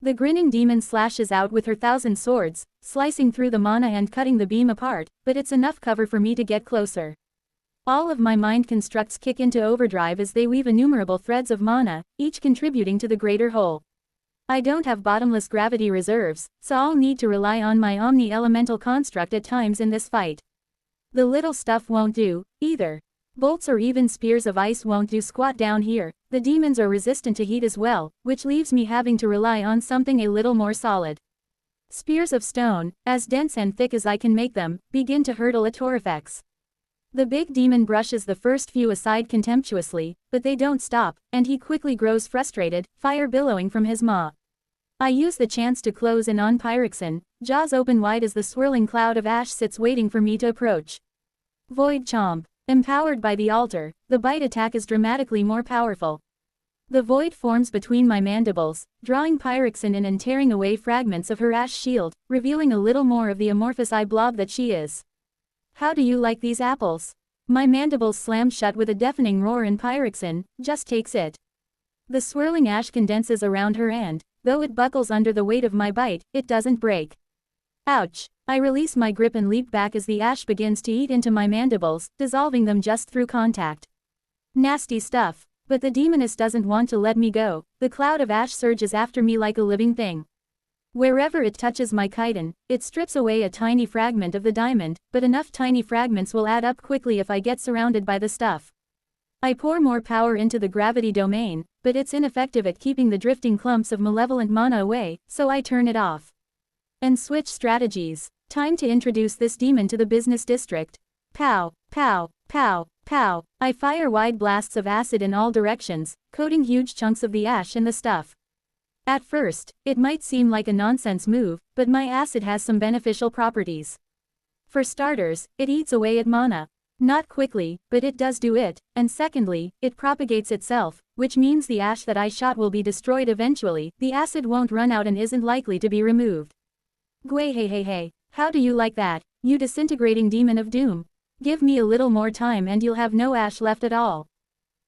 The grinning demon slashes out with her 1,000 swords, slicing through the mana and cutting the beam apart, but it's enough cover for me to get closer. All of my mind constructs kick into overdrive as they weave innumerable threads of mana, each contributing to the greater whole. I don't have bottomless gravity reserves, so I'll need to rely on my omni-elemental construct at times in this fight. The little stuff won't do, either. Bolts or even spears of ice won't do squat down here. The demons are resistant to heat as well, which leaves me having to rely on something a little more solid. Spears of stone, as dense and thick as I can make them, begin to hurtle at Torifex. The big demon brushes the first few aside contemptuously, but they don't stop, and he quickly grows frustrated, fire billowing from his maw. I use the chance to close in on Pyroxene, jaws open wide as the swirling cloud of ash sits waiting for me to approach. Void Chomp. Empowered by the altar, the bite attack is dramatically more powerful. The void forms between my mandibles, drawing Pyroxene in and tearing away fragments of her ash shield, revealing a little more of the amorphous eye blob that she is. How do you like these apples? My mandibles slam shut with a deafening roar and Pyroxene just takes it. The swirling ash condenses around her and, though it buckles under the weight of my bite, it doesn't break. Ouch! I release my grip and leap back as the ash begins to eat into my mandibles, dissolving them just through contact. Nasty stuff. But the demoness doesn't want to let me go. The cloud of ash surges after me like a living thing. Wherever it touches my chitin, it strips away a tiny fragment of the diamond, but enough tiny fragments will add up quickly if I get surrounded by the stuff. I pour more power into the gravity domain, but it's ineffective at keeping the drifting clumps of malevolent mana away, so I turn it off. And switch strategies. Time to introduce this demon to the business district. Pow, pow, pow, pow. I fire wide blasts of acid in all directions, coating huge chunks of the ash in the stuff. At first, it might seem like a nonsense move, but my acid has some beneficial properties. For starters, it eats away at mana. Not quickly, but it does do it, and secondly, it propagates itself, which means the ash that I shot will be destroyed eventually, the acid won't run out and isn't likely to be removed. Gway hey hey hey, how do you like that, you disintegrating demon of doom? Give me a little more time and you'll have no ash left at all.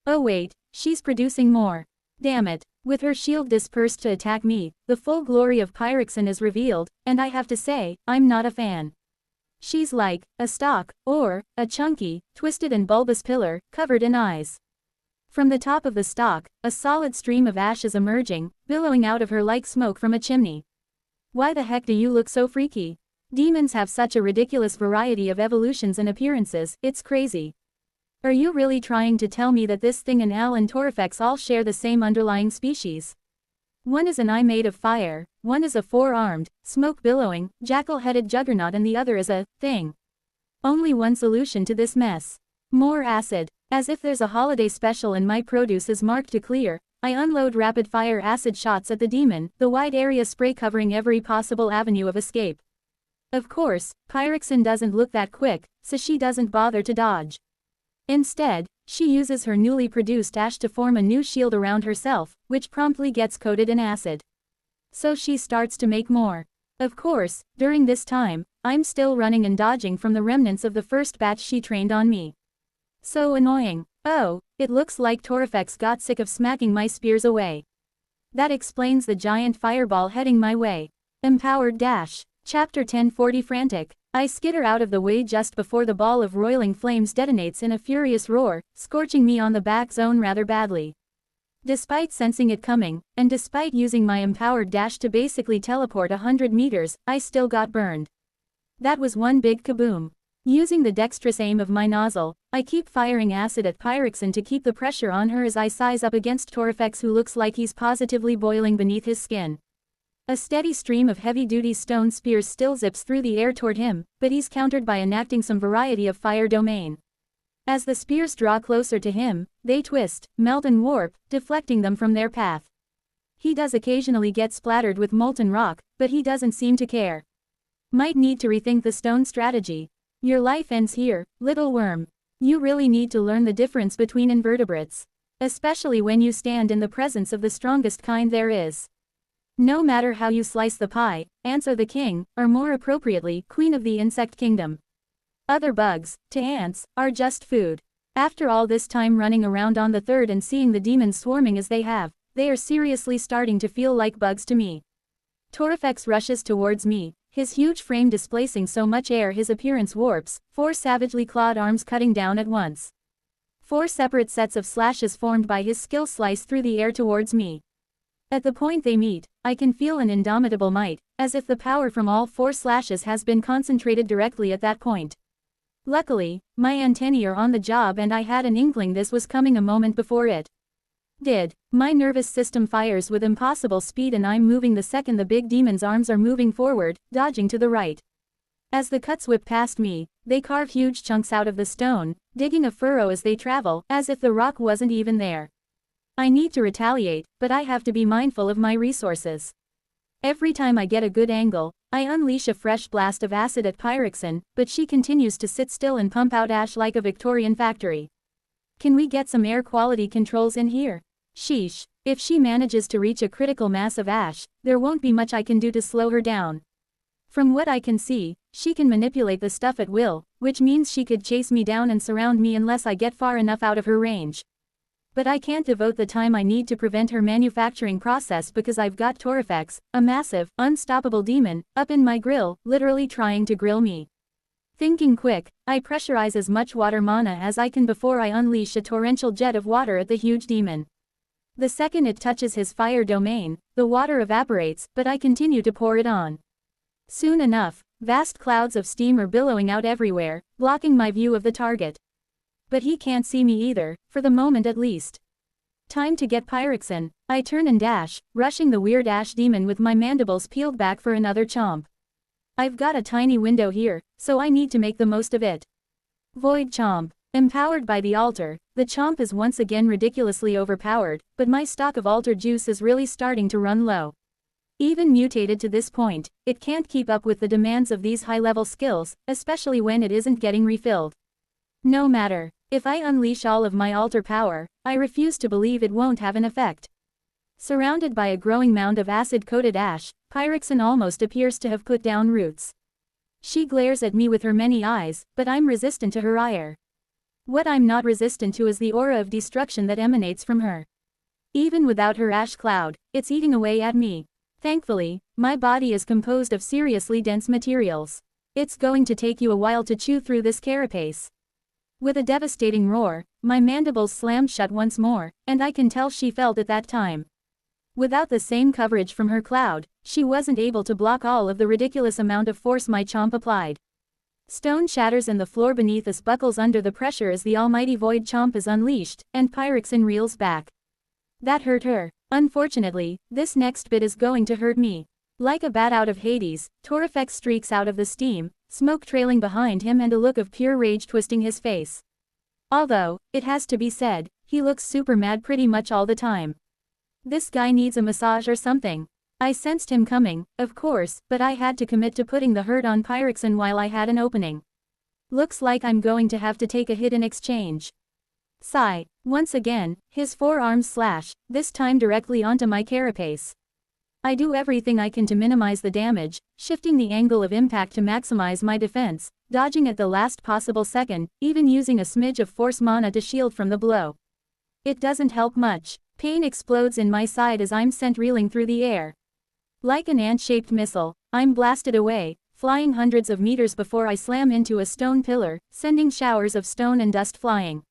Oh wait, she's producing more. Damn it, with her shield dispersed to attack me, the full glory of Pyroxene is revealed, and I have to say, I'm not a fan. She's like a stalk, or a chunky, twisted and bulbous pillar, covered in eyes. From the top of the stalk, a solid stream of ash is emerging, billowing out of her like smoke from a chimney. Why the heck do you look so freaky? Demons have such a ridiculous variety of evolutions and appearances, it's crazy. Are you really trying to tell me that this thing and Al and Torifex all share the same underlying species? One is an eye made of fire, one is a four-armed, smoke-billowing, jackal-headed juggernaut and the other is a thing. Only one solution to this mess. More acid. As if there's a holiday special and my produce is marked to clear, I unload rapid-fire acid shots at the demon, the wide area spray covering every possible avenue of escape. Of course, Pyroxene doesn't look that quick, so she doesn't bother to dodge. Instead, she uses her newly produced ash to form a new shield around herself, which promptly gets coated in acid. So she starts to make more. Of course, during this time, I'm still running and dodging from the remnants of the first batch she trained on me. So annoying. Oh, it looks like Torifex got sick of smacking my spears away. That explains the giant fireball heading my way. Empowered dash. Chapter 1040 Frantic. I skitter out of the way just before the ball of roiling flames detonates in a furious roar, scorching me on the back zone rather badly. Despite sensing it coming, and despite using my empowered dash to basically teleport 100 meters, I still got burned. That was one big kaboom. Using the dexterous aim of my nozzle, I keep firing acid at Pyroxene to keep the pressure on her as I size up against Torifex, who looks like he's positively boiling beneath his skin. A steady stream of heavy-duty stone spears still zips through the air toward him, but he's countered by enacting some variety of fire domain. As the spears draw closer to him, they twist, melt and warp, deflecting them from their path. He does occasionally get splattered with molten rock, but he doesn't seem to care. Might need to rethink the stone strategy. Your life ends here, little worm. You really need to learn the difference between invertebrates. Especially when you stand in the presence of the strongest kind there is. No matter how you slice the pie, ants are the king, or more appropriately, queen of the insect kingdom. Other bugs, to ants, are just food. After all this time running around on the third and seeing the demons swarming as they have, they are seriously starting to feel like bugs to me. Torifex rushes towards me, his huge frame displacing so much air his appearance warps, 4 savagely clawed arms cutting down at once. 4 separate sets of slashes formed by his skill slice through the air towards me. At the point they meet, I can feel an indomitable might, as if the power from all 4 slashes has been concentrated directly at that point. Luckily, my antennae are on the job and I had an inkling this was coming a moment before it did. My nervous system fires with impossible speed and I'm moving the second the big demon's arms are moving forward, dodging to the right. As the cuts whip past me, they carve huge chunks out of the stone, digging a furrow as they travel, as if the rock wasn't even there. I need to retaliate, but I have to be mindful of my resources. Every time I get a good angle, I unleash a fresh blast of acid at Pyroxene, but she continues to sit still and pump out ash like a Victorian factory. Can we get some air quality controls in here? Sheesh, if she manages to reach a critical mass of ash, there won't be much I can do to slow her down. From what I can see, she can manipulate the stuff at will, which means she could chase me down and surround me unless I get far enough out of her range. But I can't devote the time I need to prevent her manufacturing process because I've got Torifex, a massive, unstoppable demon, up in my grill, literally trying to grill me. Thinking quick, I pressurize as much water mana as I can before I unleash a torrential jet of water at the huge demon. The second it touches his fire domain, the water evaporates, but I continue to pour it on. Soon enough, vast clouds of steam are billowing out everywhere, blocking my view of the target. But he can't see me either, for the moment at least. Time to get Pyroxene. I turn and dash, rushing the weird ash demon with my mandibles peeled back for another chomp. I've got a tiny window here, so I need to make the most of it. Void chomp. Empowered by the altar, the chomp is once again ridiculously overpowered, but my stock of altar juice is really starting to run low. Even mutated to this point, it can't keep up with the demands of these high-level skills, especially when it isn't getting refilled. No matter. If I unleash all of my altar power, I refuse to believe it won't have an effect. Surrounded by a growing mound of acid-coated ash, Pyroxene almost appears to have put down roots. She glares at me with her many eyes, but I'm resistant to her ire. What I'm not resistant to is the aura of destruction that emanates from her. Even without her ash cloud, it's eating away at me. Thankfully, my body is composed of seriously dense materials. It's going to take you a while to chew through this carapace. With a devastating roar, my mandibles slammed shut once more, and I can tell she felt it that time. Without the same coverage from her cloud, she wasn't able to block all of the ridiculous amount of force my chomp applied. Stone shatters and the floor beneath us buckles under the pressure as the almighty void chomp is unleashed, and Pyroxene reels back. That hurt her. Unfortunately, this next bit is going to hurt me. Like a bat out of Hades, Torifex streaks out of the steam, smoke trailing behind him and a look of pure rage twisting his face. Although, it has to be said, he looks super mad pretty much all the time. This guy needs a massage or something. I sensed him coming, of course, but I had to commit to putting the hurt on Pyroxene while I had an opening. Looks like I'm going to have to take a hit in exchange. Sigh. Once again, his forearms slash, this time directly onto my carapace. I do everything I can to minimize the damage, shifting the angle of impact to maximize my defense, dodging at the last possible second, even using a smidge of force mana to shield from the blow. It doesn't help much. Pain explodes in my side as I'm sent reeling through the air. Like an ant-shaped missile, I'm blasted away, flying hundreds of meters before I slam into a stone pillar, sending showers of stone and dust flying.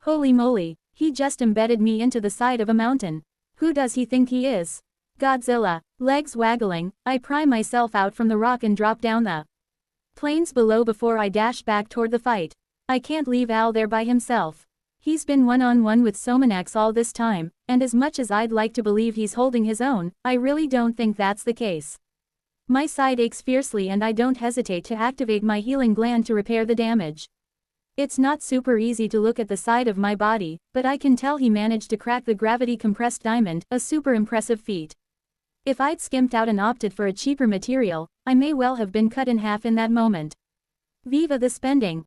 Holy moly, he just embedded me into the side of a mountain. Who does he think he is? Godzilla. Legs waggling, I pry myself out from the rock and drop down the plains below before I dash back toward the fight. I can't leave Al there by himself. He's been one-on-one with Sominax all this time, and as much as I'd like to believe he's holding his own, I really don't think that's the case. My side aches fiercely and I don't hesitate to activate my healing gland to repair the damage. It's not super easy to look at the side of my body, but I can tell he managed to crack the gravity-compressed diamond, a super impressive feat. If I'd skimped out and opted for a cheaper material, I may well have been cut in half in that moment. Viva the spending!